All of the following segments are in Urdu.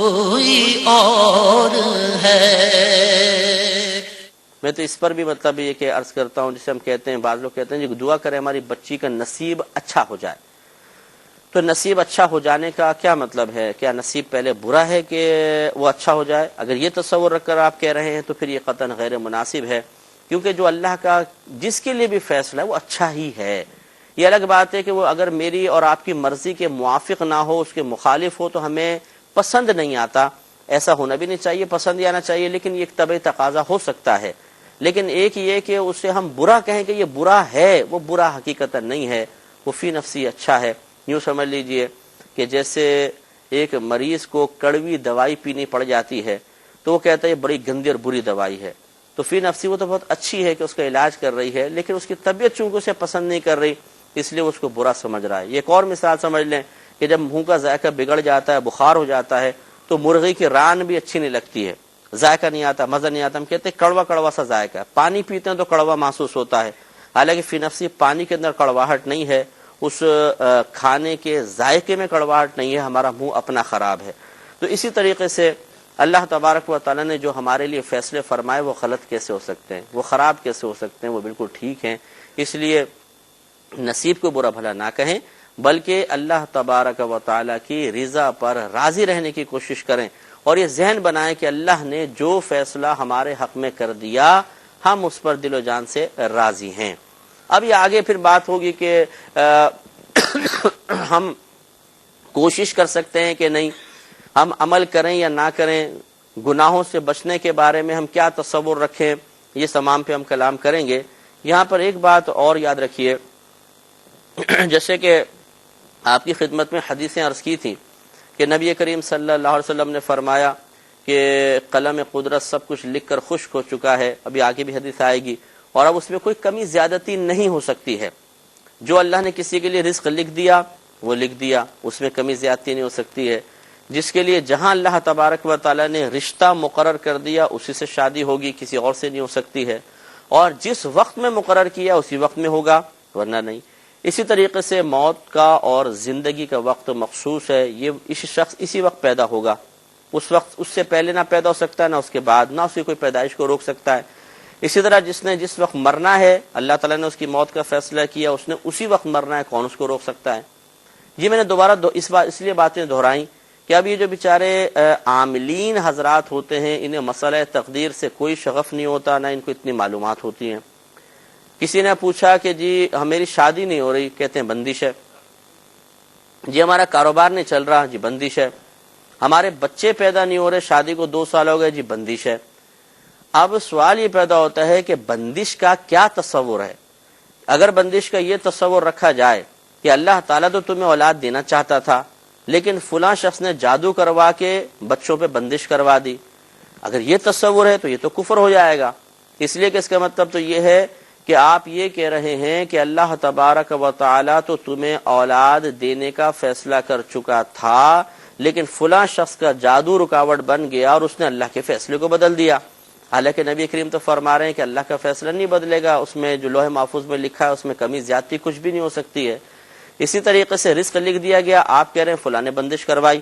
کوئی اور ہے۔ میں تو اس پر بھی مطلب یہ کہ عرض کرتا ہوں، جسے ہم کہتے ہیں، بعض لوگ کہتے ہیں کہ دعا کریں ہماری بچی کا نصیب اچھا ہو جائے۔ تو نصیب اچھا ہو جانے کا کیا مطلب ہے؟ کیا نصیب پہلے برا ہے کہ وہ اچھا ہو جائے؟ اگر یہ تصور رکھ کر آپ کہہ رہے ہیں تو پھر یہ قطعاً غیر مناسب ہے، کیونکہ جو اللہ کا جس کے لیے بھی فیصلہ ہے وہ اچھا ہی ہے۔ یہ الگ بات ہے کہ وہ اگر میری اور آپ کی مرضی کے موافق نہ ہو، اس کے مخالف ہو تو ہمیں پسند نہیں آتا۔ ایسا ہونا بھی نہیں چاہیے، پسند ہی آنا چاہیے، لیکن یہ ایک طبعی تقاضا ہو سکتا ہے۔ لیکن ایک یہ کہ اسے ہم برا کہیں کہ یہ برا ہے، وہ برا حقیقتاً نہیں ہے، وہ فی نفسی اچھا ہے۔ یوں سمجھ لیجئے کہ جیسے ایک مریض کو کڑوی دوائی پینی پڑ جاتی ہے تو وہ کہتا ہے یہ بڑی گندی اور بری دوائی ہے، تو فی نفسی وہ تو بہت اچھی ہے کہ اس کا علاج کر رہی ہے، لیکن اس کی طبیعت چونکہ اسے پسند نہیں کر رہی اس لیے وہ اس کو برا سمجھ رہا ہے۔ ایک اور مثال سمجھ لیں کہ جب منہ کا ذائقہ بگڑ جاتا ہے، بخار ہو جاتا ہے، تو مرغی کی ران بھی اچھی نہیں لگتی ہے، ذائقہ نہیں آتا، مزہ نہیں آتا، ہم کہتے ہیں کڑوا کڑوا سا ذائقہ ہے۔ پانی پیتے ہیں تو کڑوا محسوس ہوتا ہے، حالانکہ فی نفسی پانی کے اندر کڑواہٹ نہیں ہے، اس کھانے کے ذائقے میں کڑواہٹ نہیں ہے، ہمارا منہ اپنا خراب ہے۔ تو اسی طریقے سے اللہ تبارک و تعالیٰ نے جو ہمارے لیے فیصلے فرمائے وہ غلط کیسے ہو سکتے ہیں، وہ خراب کیسے ہو سکتے ہیں، وہ بالکل ٹھیک ہیں۔ اس لیے نصیب کو برا بھلا نہ کہیں، بلکہ اللہ تبارک و تعالیٰ کی رضا پر راضی رہنے کی کوشش کریں، اور یہ ذہن بنائیں کہ اللہ نے جو فیصلہ ہمارے حق میں کر دیا ہم اس پر دل و جان سے راضی ہیں۔ اب یہ آگے پھر بات ہوگی کہ ہم کوشش کر سکتے ہیں کہ نہیں، ہم عمل کریں یا نہ کریں، گناہوں سے بچنے کے بارے میں ہم کیا تصور رکھیں، یہ تمام پہ ہم کلام کریں گے۔ یہاں پر ایک بات اور یاد رکھیے، جیسے کہ آپ کی خدمت میں حدیثیں عرض کی تھیں کہ نبی کریم صلی اللہ علیہ وسلم نے فرمایا کہ قلم قدرت سب کچھ لکھ کر خشک ہو چکا ہے، ابھی آگے بھی حدیث آئے گی، اور اب اس میں کوئی کمی زیادتی نہیں ہو سکتی ہے۔ جو اللہ نے کسی کے لیے رزق لکھ دیا وہ لکھ دیا، اس میں کمی زیادتی نہیں ہو سکتی ہے۔ جس کے لیے جہاں اللہ تبارک و تعالیٰ نے رشتہ مقرر کر دیا اسی سے شادی ہوگی، کسی اور سے نہیں ہو سکتی ہے، اور جس وقت میں مقرر کیا اسی وقت میں ہوگا، ورنہ نہیں۔ اسی طریقے سے موت کا اور زندگی کا وقت مخصوص ہے، یہ اس شخص اسی وقت پیدا ہوگا، اس وقت اس سے پہلے نہ پیدا ہو سکتا ہے، نہ اس کے بعد، نہ اس کی کوئی پیدائش کو روک سکتا ہے۔ اسی طرح جس نے جس وقت مرنا ہے اللہ تعالیٰ نے اس کی موت کا فیصلہ کیا، اس نے اسی وقت مرنا ہے، کون اس کو روک سکتا ہے؟ یہ میں نے دوبارہ اس لیے باتیں دہرائیں کہ اب یہ جو بیچارے عاملین حضرات ہوتے ہیں انہیں مسئلہ تقدیر سے کوئی شغف نہیں ہوتا، نہ ان کو اتنی معلومات ہوتی ہیں۔ کسی نے پوچھا کہ جی میری شادی نہیں ہو رہی، کہتے ہیں بندش ہے۔ جی ہمارا کاروبار نہیں چل رہا، جی بندش ہے۔ ہمارے بچے پیدا نہیں ہو رہے، شادی کو 2 سال ہو گئے، جی بندش ہے۔ اب سوال یہ پیدا ہوتا ہے کہ بندش کا کیا تصور ہے؟ اگر بندش کا یہ تصور رکھا جائے کہ اللہ تعالیٰ تو تمہیں اولاد دینا چاہتا تھا لیکن فلاں شخص نے جادو کروا کے بچوں پہ بندش کروا دی، اگر یہ تصور ہے تو یہ تو کفر ہو جائے گا۔ اس لیے کہ اس کا مطلب تو یہ ہے کہ آپ یہ کہہ رہے ہیں کہ اللہ تبارک و تعالیٰ تو تمہیں اولاد دینے کا فیصلہ کر چکا تھا لیکن فلاں شخص کا جادو رکاوٹ بن گیا اور اس نے اللہ کے فیصلے کو بدل دیا۔ حالانکہ نبی کریم تو فرما رہے ہیں کہ اللہ کا فیصلہ نہیں بدلے گا، اس میں جو لوح محفوظ میں لکھا ہے اس میں کمی زیادتی کچھ بھی نہیں ہو سکتی ہے۔ اسی طریقے سے رزق لکھ دیا گیا، آپ کہہ رہے ہیں فلاں نے بندش کروائی،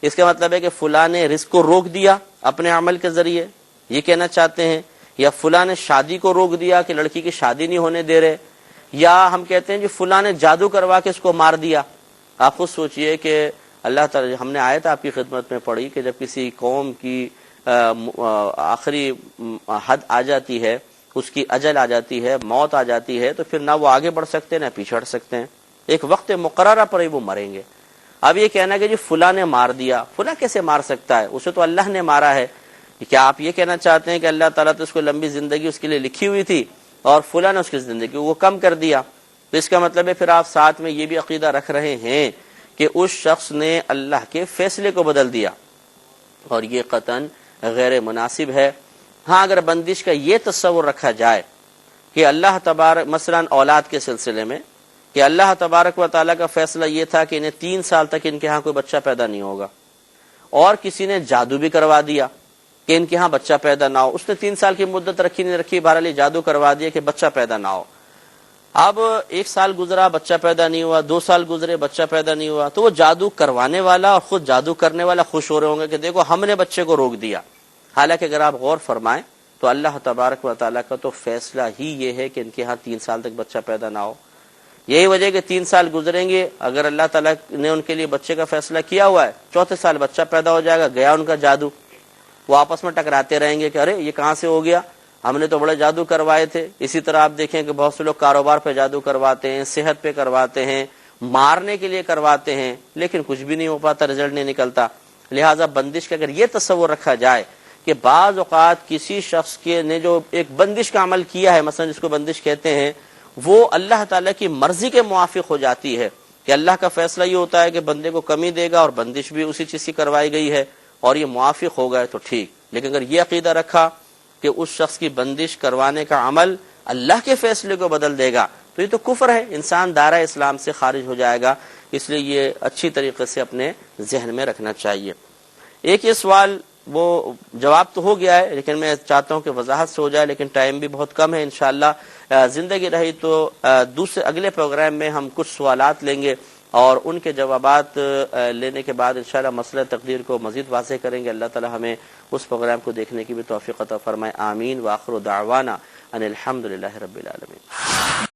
اس کا مطلب ہے کہ فلاں نے رزق کو روک دیا اپنے عمل کے ذریعے، یہ کہنا چاہتے ہیں، یا فلاں نے شادی کو روک دیا کہ لڑکی کی شادی نہیں ہونے دے رہے، یا ہم کہتے ہیں جو فلاں نے جادو کروا کے اس کو مار دیا۔ آپ خود سوچئے کہ اللہ تعالی، ہم نے آیت آپ کی خدمت میں پڑھی کہ جب کسی قوم کی آخری حد آ جاتی ہے، اس کی اجل آ جاتی ہے، موت آ جاتی ہے، تو پھر نہ وہ آگے بڑھ سکتے نہ پیچھے ہٹ سکتے ہیں، ایک وقت مقررہ پر ہی وہ مریں گے۔ اب یہ کہنا کہ جی فلاں نے مار دیا، فلاں کیسے مار سکتا ہے، اسے تو اللہ نے مارا ہے۔ کیا آپ یہ کہنا چاہتے ہیں کہ اللہ تعالیٰ تو اس کو لمبی زندگی اس کے لیے لکھی ہوئی تھی اور فلاں نے اس کی زندگی وہ کم کر دیا؟ تو اس کا مطلب ہے پھر آپ ساتھ میں یہ بھی عقیدہ رکھ رہے ہیں کہ اس شخص نے اللہ کے فیصلے کو بدل دیا، اور یہ قطعاً غیر مناسب ہے۔ ہاں اگر بندش کا یہ تصور رکھا جائے کہ اللہ تبارک، مثلا اولاد کے سلسلے میں، کہ اللہ تبارک و تعالیٰ کا فیصلہ یہ تھا کہ انہیں 3 سال تک ان کے ہاں کوئی بچہ پیدا نہیں ہوگا، اور کسی نے جادو بھی کروا دیا کہ ان کے ہاں بچہ پیدا نہ ہو، اس نے 3 سال کی مدت رکھی نہیں رکھی، بہرحال جادو کروا دیا کہ بچہ پیدا نہ ہو۔ اب 1 سال گزرا بچہ پیدا نہیں ہوا، 2 سال گزرے بچہ پیدا نہیں ہوا، تو وہ جادو کروانے والا اور خود جادو کرنے والا خوش ہو رہے ہوں گے کہ دیکھو ہم نے بچے کو روک دیا. حالانکہ اگر آپ غور فرمائیں تو اللہ تبارک و تعالیٰ کا تو فیصلہ ہی یہ ہے کہ ان کے ہاں 3 سال تک بچہ پیدا نہ ہو. یہی وجہ کہ 3 سال گزریں گے، اگر اللہ تعالیٰ نے ان کے لیے بچے کا فیصلہ کیا ہوا ہے، 4تھے سال بچہ پیدا ہو جائے گا، گیا ان کا جادو. وہ آپس میں ٹکراتے رہیں گے کہ ارے یہ کہاں سے ہو گیا، ہم نے تو بڑے جادو کروائے تھے. اسی طرح آپ دیکھیں کہ بہت سے لوگ کاروبار پہ جادو کرواتے ہیں، صحت پہ کرواتے ہیں، مارنے کے لیے کرواتے ہیں، لیکن کچھ بھی نہیں ہو پاتا، رزلٹ نہیں نکلتا. لہٰذا بندش کا اگر یہ تصور رکھا جائے کہ بعض اوقات کسی شخص کے نے جو ایک بندش کا عمل کیا ہے، مثلا جس کو بندش کہتے ہیں، وہ اللہ تعالیٰ کی مرضی کے موافق ہو جاتی ہے کہ اللہ کا فیصلہ یہ ہوتا ہے کہ بندے کو کمی دے گا اور بندش بھی اسی چیز کی کروائی گئی ہے اور یہ موافق ہو گئے تو ٹھیک. لیکن اگر یہ عقیدہ رکھا کہ اس شخص کی بندش کروانے کا عمل اللہ کے فیصلے کو بدل دے گا تو یہ تو کفر ہے، انسان دائرہ اسلام سے خارج ہو جائے گا. اس لیے یہ اچھی طریقے سے اپنے ذہن میں رکھنا چاہیے. ایک یہ سوال وہ جواب تو ہو گیا ہے لیکن میں چاہتا ہوں کہ وضاحت سے ہو جائے، لیکن ٹائم بھی بہت کم ہے. انشاءاللہ زندگی رہی تو دوسرے اگلے پروگرام میں ہم کچھ سوالات لیں گے اور ان کے جوابات لینے کے بعد انشاءاللہ مسئلہ تقدیر کو مزید واضح کریں گے. اللہ تعالی ہمیں اس پروگرام کو دیکھنے کی بھی توفیق عطا فرمائے. آمین. وآخر دعوانا ان الحمدللہ رب العالمین.